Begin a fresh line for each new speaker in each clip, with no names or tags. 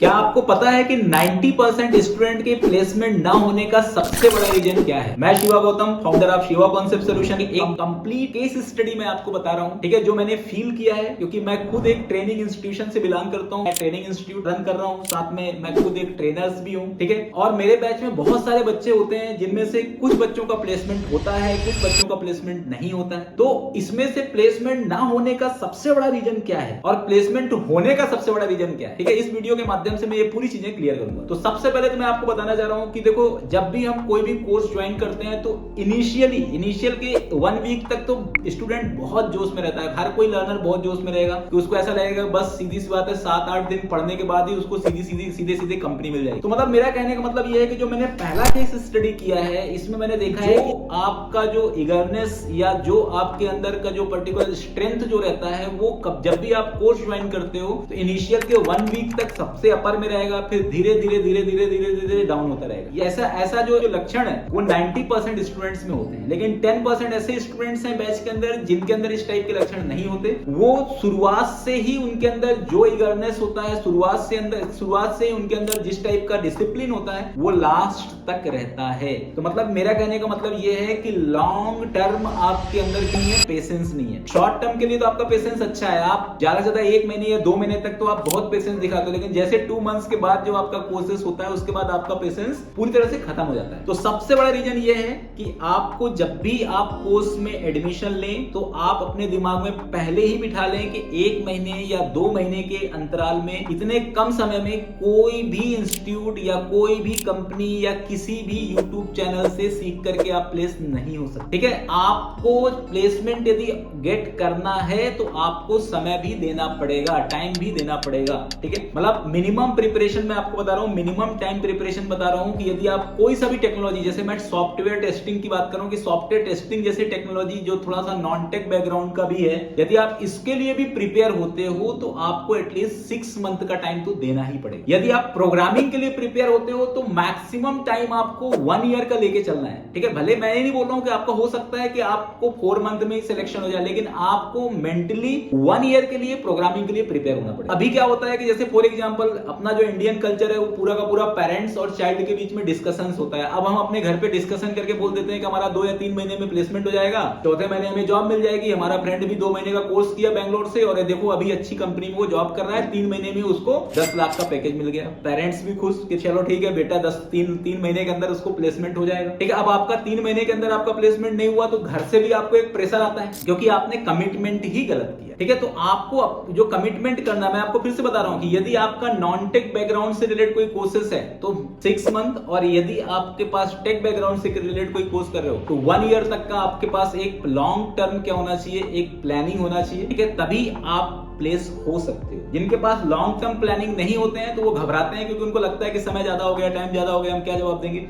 क्या आपको पता है कि 90% स्टूडेंट के प्लेसमेंट ना होने का सबसे बड़ा रीजन क्या है? मैं Shiva Gautam, founder of Shiva concept solution, एक कंप्लीट केस स्टडी मैं आपको बता रहा हूं, ठीक है, जो मैंने फील किया है, क्योंकि मैं खुद एक ट्रेनिंग इंस्टीट्यूशन से बिलोंग करता हूं। मैं ट्रेनिंग इंस्टीट्यूट रन कर रहा हूं, साथ में मैं खुद एक ट्रेनर्स भी हूं, ठीक है। और मेरे बैच में बहुत सारे बच्चे होते हैं जिनमें से कुछ बच्चों का प्लेसमेंट होता है, कुछ बच्चों का प्लेसमेंट नहीं होता है। तो इसमें से प्लेसमेंट ना होने का सबसे बड़ा रीजन क्या है और प्लेसमेंट होने का सबसे बड़ा रीजन क्या है, ठीक है। इस वीडियो के माध्यम से मैं ये पूरी चीजें क्लियर करूंगा। तो सबसे पहले तो मैं आपको बताना चाह रहा हूं कि देखो, जब भी हम कोई भी कोर्स ज्वाइन करते हैं तो इनिशियल के 1 वीक तक तो स्टूडेंट बहुत जोश में रहता है। हर कोई लर्नर बहुत जोश में रहेगा कि उसको ऐसा लगेगा बस सीधी सी बात है 7-8 दिन पढ़ने के बाद ही उसको सीधे कंपनी मिल जाएगी। तो मतलब मेरा कहने का मतलब ये है कि जो मैंने पहला केस स्टडी किया है, इसमें मैंने देखा है कि आपका जो इगरनेस या जो आपके अंदर का जो पर्टिकुलर स्ट्रेंथ जो रहता है वो जब भी आप कोर्स ज्वाइन करते हो तो इनिशियल के 1 वीक तक सबसे अपर में रहेगा, फिर धीरे धीरे डाउन होता रहेगा। ये ऐसा जो लक्षण है वो 90% स्टूडेंट्स में होते हैं, लेकिन 10% ऐसे स्टूडेंट्स हैं बैच के अंदर जिनके अंदर इस टाइप के लक्षण नहीं होते। वो शुरुआत से ही उनके अंदर जो इगरनेस होता है, शुरुआत से ही उनके अंदर जिस टाइप का डिसिप्लिन होता है वो लास्ट तक रहता है। तो मतलब मेरा कहने का मतलब ये है कि लॉन्ग टर्म आपके अंदर नहीं है, पेशेंस नहीं है। शॉर्ट टर्म के लिए तो आपका पेशेंस अच्छा है, आप ज्यादा से ज्यादा 1 महीने या 2 महीने तक तो आप बहुत पेशेंस दिखाते हो, लेकिन जैसे 2 मंथ्स के बाद जो आपका कोर्सेस होता है उसके बाद आपका पेशेंस पूरी तरह से खत्म हो जाता है। तो सबसे बड़ा रीजन ये है कि आपको जब भी आप कोर्स में एडमिशन लें तो आप अपने दिमाग में पहले ही बिठा लें कि 1 महीने या 2 महीने के अंतराल में, इतने कम समय में कोई भी इंस्टीट्यूट या कोई भी कंपनी या किसी भी यूट्यूब चैनल से सीख करके आप प्लेस नहीं हो सकते, ठीक है। आपको प्लेसमेंट यदि गेट करना है तो आपको समय भी देना पड़ेगा, टाइम भी देना पड़ेगा, ठीक है। मतलब मिनिमम प्रिपरेशन मैं आपको बता रहा हूं, मिनिमम टाइम प्रिपरेशन बता रहा हूं कि यदि आप कोई सा भी टेक्नोलॉजी, जैसे मैं सॉफ्टवेयर टेस्टिंग की बात करूं कि सॉफ्टवेयर टेस्टिंग जैसी टेक्नोलॉजी जो थोड़ा सा नॉन टेक बैकग्राउंड का भी है, यदि आप इसके लिए भी प्रिपेयर होते हो तो आपको एटलीस्ट 6 मंथ का टाइम तो देना ही पड़ेगा। यदि आप प्रोग्रामिंग के लिए प्रिपेयर होते हो तो मैक्सिमम टाइम आपको 1 ईयर का लेके चलना है, ठीक है। भले मैं नहीं बोल रहा हूं कि आपका हो सकता है कि आपको 4 मंथ में सिलेक्शन हो जाए, लेकिन आपको मेंटली 1 ईयर के लिए प्रोग्रामिंग के लिए प्रिपेयर होना पड़ेगा। अभी क्या होता है कि जैसे फॉर एग्जांपल अपना जो इंडियन कल्चर है वो पूरा का पूरा पेरेंट्स और चाइल्ड के बीच में डिस्कशंस होता है। अब हम अपने घर पे डिस्कशन करके बोल देते हैं कि हमारा 2 या 3 महीने में प्लेसमेंट हो जाएगा, चौथे महीने में जॉब मिल जाएगी। हमारा फ्रेंड भी 2 महीने का कोर्स किया बैंगलोर से और देखो अभी अच्छी कंपनी में वो जॉब कर रहा है, 3 महीने में उसको 10 लाख का पैकेज मिल गया। पेरेंट्स भी खुश कि चलो ठीक है बेटा 3 महीने के अंदर उसको प्लेसमेंट हो जाएगा, ठीक है। अब आपका 3 महीने के अंदर आपका प्लेसमेंट नहीं हुआ तो घर से भी आपको एक प्रेशर आता है क्योंकि आपने कमिटमेंट ही गलत किया, ठीक है। तो आपको जो कमिटमेंट करना, मैं आपको फिर से बता रहा हूं कि यदि आपका नॉन टेक बैकग्राउंड से रिलेटेड कोई कोर्सेस है तो 6 मंथ, और यदि आपके पास टेक बैकग्राउंड से रिलेटेड कोई कोर्स कर रहे हो तो 1 ईयर तक का आपके पास एक लॉन्ग टर्म क्या होना चाहिए, एक प्लानिंग होना चाहिए, ठीक है। तभी आप प्लेस हो सकते हो। जिनके पास लॉन्ग टर्म प्लानिंग नहीं होते हैं तो वो घबराते हैं क्योंकि उनको लगता है कि समय ज्यादा हो गया, टाइम ज्यादा हो गया, हम क्या जवाब देंगे।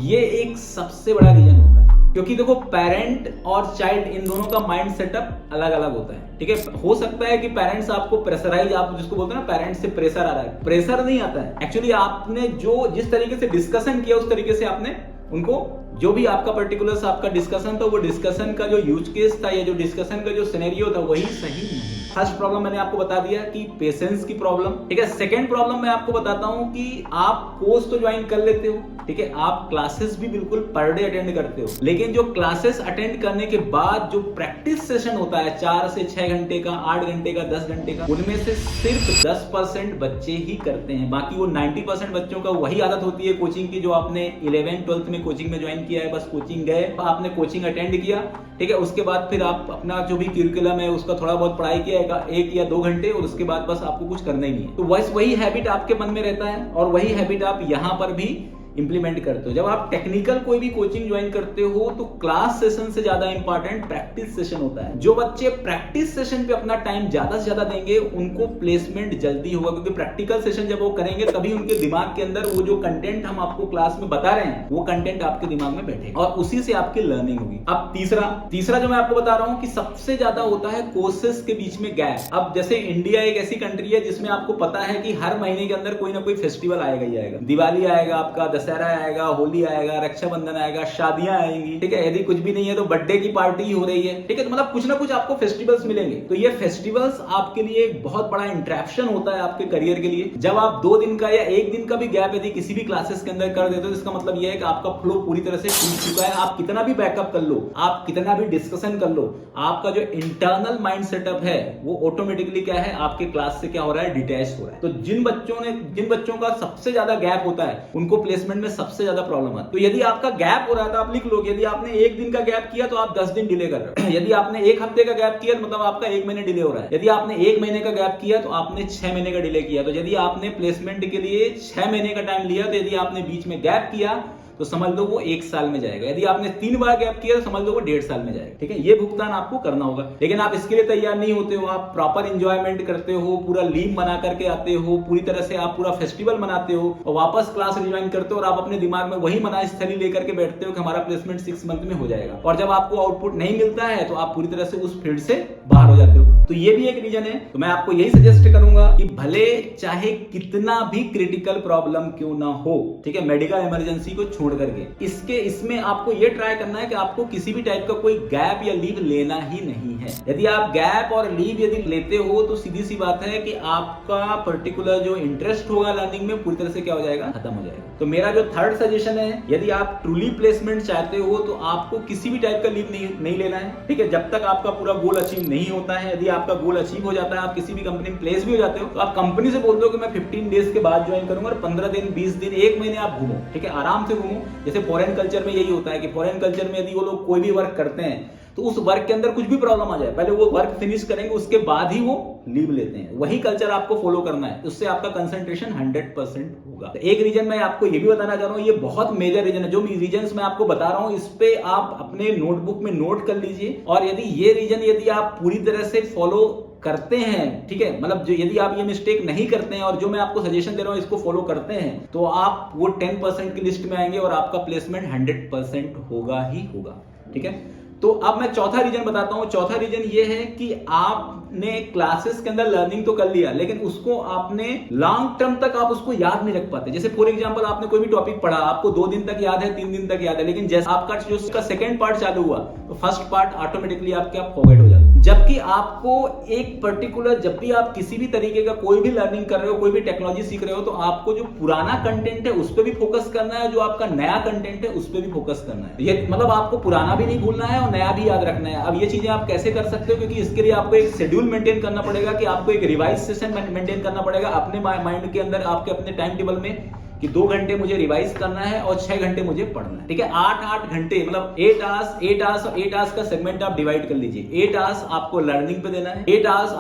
ये एक सबसे बड़ा रीजन होता है क्योंकि देखो पेरेंट और चाइल्ड इन दोनों का माइंड सेटअप अलग अलग होता है, ठीक है। हो सकता है कि पेरेंट्स आपको प्रेशराइज, आप जिसको बोलते हैं ना पेरेंट्स से प्रेशर आ रहा है, प्रेशर नहीं आता है। एक्चुअली आपने जिस तरीके से डिस्कशन किया उस तरीके से आपने उनको, जो भी आपका पर्टिकुलर आपका डिस्कशन था वो डिस्कशन का जो यूज केस था या जो डिस्कशन का जो सिनेरियो था वही सही नहीं। फर्स्ट प्रॉब्लम मैंने आपको बता दिया कि पेशेंस की प्रॉब्लम, ठीक है। सेकंड प्रॉब्लम मैं आपको बताता हूं कि आप कोर्स तो ज्वाइन कर लेते हो, ठीक है, आप क्लासेस भी बिल्कुल पर डे अटेंड करते हो, लेकिन जो क्लासेस अटेंड करने के बाद जो प्रैक्टिस सेशन होता है 4 से 6 घंटे का, 8 घंटे का, 10 घंटे का, उनमें से सिर्फ 10% बच्चे ही करते हैं। बाकी वो 90% बच्चों का वही आदत होती है कोचिंग की, जो आपने 11th-12th में कोचिंग में ज्वाइन किया है, बस कोचिंग गए, आपने कोचिंग अटेंड किया, ठीक है, उसके बाद फिर आप अपना जो भी करिकुलम है उसका थोड़ा बहुत पढ़ाई किया 1 या 2 घंटे और उसके बाद बस आपको कुछ करना ही नहीं है। तो बस वही हैबिट आपके मन में रहता है और वही हैबिट आप यहां पर भी इंप्लीमेंट करते हो। जब आप टेक्निकल कोई भी कोचिंग ज्वाइन करते हो तो क्लास सेशन से ज्यादा इंपॉर्टेंट प्रैक्टिस सेशन होता है। जो बच्चे प्रैक्टिस सेशन पे अपना टाइम ज्यादा से ज्यादा देंगे उनको प्लेसमेंट जल्दी होगा, क्योंकि प्रैक्टिकल सेशन जब वो करेंगे तभी उनके दिमाग के अंदर वो जो कंटेंट हम आपको क्लास में बता रहे हैं वो कंटेंट आपके दिमाग में बैठेगा और उसी से आपकी लर्निंग होगी। अब तीसरा जो मैं आपको बता रहा हूं कि सबसे ज्यादा होता है कोर्सेस के बीच में गैप। अब जैसे इंडिया एक ऐसी कंट्री है जिसमें आपको पता है कि हर महीने के अंदर कोई ना कोई फेस्टिवल आएगा ही आएगा। दिवाली आएगा, आपका दशहरा आएगा, होली आएगा, रक्षाबंधन आएगा, शादियां आएंगी, ठीक है। यदि कुछ भी नहीं है तो बर्थडे की पार्टी ही हो रही है, ठीक है। तो मतलब कुछ ना कुछ आपको फेस्टिवल्स मिलेंगे। तो ये फेस्टिवल्स आपके लिए एक बहुत बड़ा इंट्रैक्शन होता है आपके करियर के लिए। जब आप 2 दिन का या 1 दिन का भी गैप यदि किसी भी क्लासेस के अंदर कर देते हो तो इसका मतलब ये है कि आपका फ्लो पूरी तरह से टूट चुका है। आप कितना भी बैकअप कर लो, आप कितना भी डिस्कशन कर लो, आपका जो इंटरनल माइंड सेटअप है वो ऑटोमेटिकली क्या है, आपके क्लास से क्या हो रहा है, डिटैच हो रहा है। तो जिन बच्चों का सबसे ज्यादा गैप होता है उनको प्लेसमेंट में सबसे ज्यादा प्रॉब्लम है। तो यदि आपका गैप हो रहा है तो आप लिख लो, यदि आपने 1 दिन का गैप किया तो आप 10 दिन डिले कर रहे हो। यदि आपने 1 हफ्ते का गैप किया तो मतलब आपका 1 महीने डिले हो रहा है। यदि आपने 1 महीने का गैप किया तो आपने 6 महीने का डिले किया। तो यदि आपने प्लेसमेंट के लिए 6 महीने का टाइम लिया, तो यदि आपने बीच में गैप किया तो समझ लो वो 1 साल में जाएगा। यदि आपने 3 बार गैप किया तो समझ लो वो 1.5 साल में जाएगा, ठीक है। ये भुगतान आपको करना होगा, लेकिन आप इसके लिए तैयार नहीं होते हो। आप प्रॉपर एंजॉयमेंट करते हो, पूरा लीव मना करके आते हो, पूरी तरह से आप पूरा फेस्टिवल मनाते हो और वापस क्लास रिज्वाइन करते हो और आप अपने दिमाग में वही मना स्थली लेकर के बैठते हो कि हमारा प्लेसमेंट 6 मंथ में हो जाएगा। और जब आपको आउटपुट नहीं मिलता है तो आप पूरी तरह से उस फील्ड से बाहर हो जाते हो। तो ये भी एक रीजन है। तो मैं आपको यही सजेस्ट करूंगा कि भले चाहे कितना भी क्रिटिकल प्रॉब्लम क्यों ना हो, ठीक है, मेडिकल इमरजेंसी को छोड़ करके इसमें आपको ये ट्राई करना है कि आपको किसी भी टाइप का कोई गैप या लीव लेना ही नहीं है। यदि आप गैप और लीव यदि लेते हो तो सीधी सी बात है कि आपका पर्टिकुलर जो इंटरेस्ट होगा लर्निंग में पूरी तरह से क्या हो जाएगा, खत्म हो जाएगा। तो मेरा जो थर्ड सजेशन है, यदि आप ट्रूली प्लेसमेंट चाहते हो तो आपको किसी भी टाइप का लीव नहीं लेना है, ठीक है, जब तक आपका पूरा गोल अचीव नहीं होता है। यदि आपका गोल अचीव हो जाता है, आप किसी भी कंपनी में प्लेस भी हो जाते हो, तो आप कंपनी से बोल दो कि मैं 15 डेज के बाद ज्वाइन करूंगा और 15 दिन, 20 दिन, 1 महीने आप घूमो, ठीक है, आराम से घूमो। जैसे फॉरेन कल्चर में यही होता है कि फॉरेन कल्चर में यदि वो लोग कोई भी वर्क करते हैं तो उस वर्क के अंदर कुछ भी प्रॉब्लम आ जाए, पहले वो वर्क फिनिश करेंगे, उसके बाद ही वो लीव लेते हैं। वही कल्चर आपको फॉलो करना है, उससे आपका कंसंट्रेशन 100% होगा। तो एक रीजन मैं आपको ये भी बताना चाह रहा हूँ, ये बहुत मेजर रीजन है। जो रीजन मैं आपको बता रहा हूँ इस पे आप अपने नोटबुक में नोट कर लीजिए। और यदि ये रीजन यदि आप पूरी तरह से फॉलो करते हैं, ठीक है, मतलब जो यदि आप ये मिस्टेक नहीं करते हैं और जो मैं आपको सजेशन दे रहा हूं इसको फॉलो करते हैं, तो आप वो 10% की लिस्ट में आएंगे और आपका प्लेसमेंट 100% होगा ही होगा, ठीक है। तो अब मैं चौथा रीजन बताता हूं। चौथा रीजन ये है कि आपने क्लासेस के अंदर लर्निंग तो कर लिया, लेकिन उसको आपने लॉन्ग टर्म तक आप उसको याद नहीं रख पाते। जैसे फॉर एग्जांपल आपने कोई भी टॉपिक पढ़ा, आपको 2 दिन तक याद है, 3 दिन तक याद है, लेकिन जैसे आपका जो उसका सेकंड पार्ट चालू हुआ तो फर्स्ट पार्ट ऑटोमेटिकली आपके आप फॉरगेट हो जाते। जबकि आपको एक पर्टिकुलर, जब भी आप किसी भी तरीके का कोई भी लर्निंग कर रहे हो, कोई भी टेक्नोलॉजी सीख रहे हो, तो आपको जो पुराना कंटेंट है उस पर भी फोकस करना है, जो आपका नया कंटेंट है उस पर भी फोकस करना है। ये मतलब आपको पुराना भी नहीं भूलना है और नया भी याद रखना है। अब ये चीजें आप कैसे कर सकते हो, क्योंकि इसके लिए आपको एक शेड्यूल मेंटेन करना पड़ेगा, कि आपको एक रिवाइज सेशन मेंटेन करना पड़ेगा अपने माइंड के अंदर, आपके अपने टाइम टेबल में, कि 2 घंटे मुझे रिवाइज करना है और 6 घंटे मुझे पढ़ना है, ठीक है। 8 घंटे मतलब 8 आवर्स का सेगमेंट आप डिवाइड कर लीजिए। 8 आवर्स आपको लर्निंग पे देना है, 8 आवर्स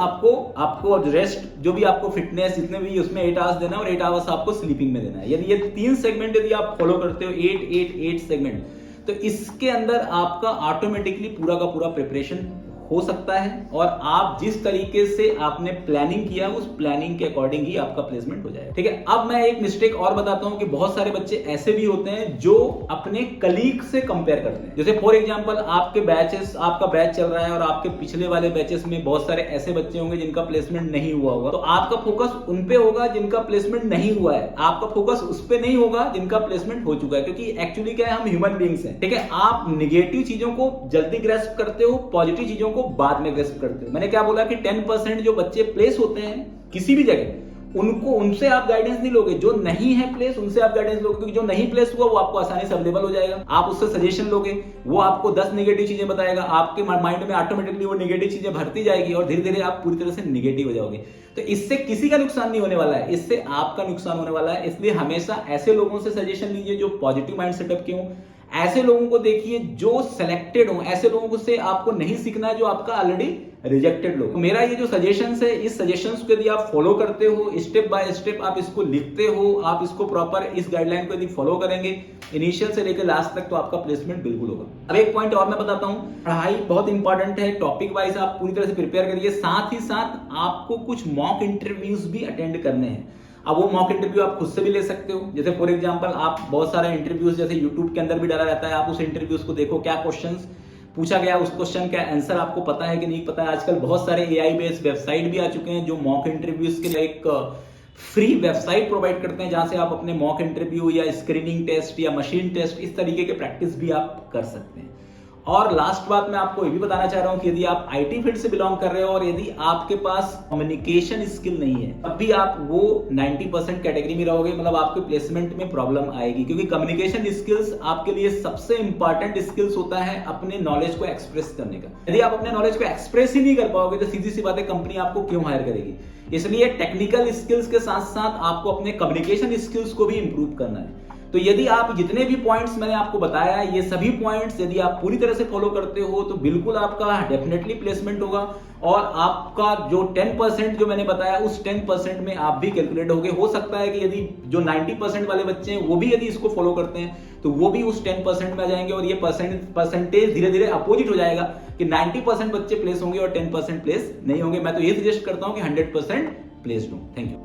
आपको रेस्ट, जो भी आपको फिटनेस जितने भी उसमें 8 आवर्स देना है, और 8 आवर्स आपको स्लीपिंग में देना है। यदि ये 3 सेगमेंट यदि आप फॉलो करते हो, 8 सेगमेंट, तो इसके अंदर आपका ऑटोमेटिकली पूरा का पूरा प्रिपरेशन हो सकता है और आप जिस तरीके से आपने प्लानिंग किया उस प्लानिंग के अकॉर्डिंग ही आपका प्लेसमेंट हो जाएगा, ठीक है। अब मैं एक मिस्टेक और बताता हूं कि बहुत सारे बच्चे ऐसे भी होते हैं जो अपने कलीग से कंपेयर करते हैं। जैसे फॉर एग्जांपल आपका बैच चल रहा है और आपके पिछले वाले बैचेस में बहुत सारे ऐसे बच्चे होंगे जिनका प्लेसमेंट नहीं हुआ होगा, तो आपका फोकस उन पे होगा जिनका प्लेसमेंट नहीं हुआ है, आपका फोकस उस पे नहीं होगा जिनका प्लेसमेंट हो चुका है। क्योंकि एक्चुअली क्या है, हम ह्यूमन बीइंग्स हैं, ठीक है। आप नेगेटिव चीजों को जल्दी ग्रैस्प करते हो, पॉजिटिव चीजों को बाद में ग्रैस्प करते हो। मैंने क्या बोला कि 10% जो बच्चे प्लेस होते हैं किसी भी जगह, उनसे आप गाइडेंस नहीं लोगे। जो नहीं है प्लेस उनसे आप गाइडेंस लोगे, क्योंकि जो नहीं प्लेस हुआ वो आपको आसानी से अवेलेबल हो जाएगा। आप उससे सजेशन लोगे, वो आपको 10 नेगेटिव चीजें बताएगा, आपके माइंड में ऑटोमेटिकली वो नेगेटिव चीजें भरती जाएगी और धीरे धीरे आप पूरी तरह से नेगेटिव हो जाओगे। तो इससे किसी का नुकसान नहीं होने वाला है, इससे आपका नुकसान होने वाला है। इसलिए हमेशा ऐसे लोगों से सजेशन लीजिए जो पॉजिटिव माइंड सेटअप के हों, ऐसे लोगों को देखिए जो सिलेक्टेड हो, ऐसे लोगों से आपको नहीं सीखना है जो आपका ऑलरेडी रिजेक्टेड लोग। मेरा ये जो सजेशंस है, इस सजेशंस को यदि आप फॉलो करते हो, स्टेप बाय स्टेप आप इसको लिखते हो, आप इसको प्रॉपर इस गाइडलाइन को यदि फॉलो करेंगे इनिशियल से लेकर लास्ट तक, तो आपका प्लेसमेंट बिल्कुल होगा। अब एक पॉइंट और मैं बताता हूं, पढ़ाई बहुत इंपॉर्टेंट है, टॉपिक वाइज आप पूरी तरह से प्रिपेयर करिए, साथ ही साथ आपको कुछ मॉक इंटरव्यूज भी अटेंड करने हैं। अब वो मॉक इंटरव्यू आप खुद से भी ले सकते हो। जैसे फॉर एग्जांपल आप बहुत सारे इंटरव्यूज जैसे यूट्यूब के अंदर भी डाला रहता है, आप उस इंटरव्यूज को देखो, क्या क्वेश्चंस पूछा गया, उस क्वेश्चन का आंसर आपको पता है कि नहीं पता है। आजकल बहुत सारे AI बेस्ड वेबसाइट भी आ चुके हैं जो मॉक इंटरव्यूज के लिए एक फ्री वेबसाइट प्रोवाइड करते हैं जहां से आप अपने मॉक इंटरव्यू या स्क्रीनिंग टेस्ट या मशीन टेस्ट इस तरीके के प्रैक्टिस भी आप कर सकते हैं। और लास्ट बात मैं आपको ये भी बताना चाह रहा हूं कि यदि आप आईटी फील्ड से बिलोंग कर रहे हो और यदि आपके पास कम्युनिकेशन स्किल नहीं है, तब भी आप वो 90% कैटेगरी में रहोगे, मतलब आपके प्लेसमेंट में प्रॉब्लम आएगी, क्योंकि कम्युनिकेशन स्किल्स आपके लिए सबसे इंपॉर्टेंट स्किल्स होता है अपने नॉलेज को एक्सप्रेस करने का। यदि आप अपने नॉलेज को एक्सप्रेस ही नहीं कर पाओगे तो सीधी सी बात है, कंपनी आपको क्यों हायर करेगी। इसलिए टेक्निकल स्किल्स के साथ साथ आपको अपने कम्युनिकेशन स्किल्स को भी इंप्रूव करना है। तो यदि आप जितने भी पॉइंट्स मैंने आपको बताया, ये सभी पॉइंट्स यदि आप पूरी तरह से फॉलो करते हो तो बिल्कुल आपका डेफिनेटली प्लेसमेंट होगा और आपका जो 10% जो मैंने बताया उस 10% में आप भी कैलकुलेट होगे। हो सकता है कि यदि जो 90% वाले बच्चे हैं वो भी यदि इसको फॉलो करते हैं तो वो भी उस 10% में आ जाएंगे और ये परसेंटेज धीरे धीरे अपोजिट हो जाएगा कि 90% बच्चे प्लेस होंगे और 10% प्लेस नहीं होंगे। मैं तो ये सजेस्ट करता हूं कि 100% प्लेस हो। Thank you.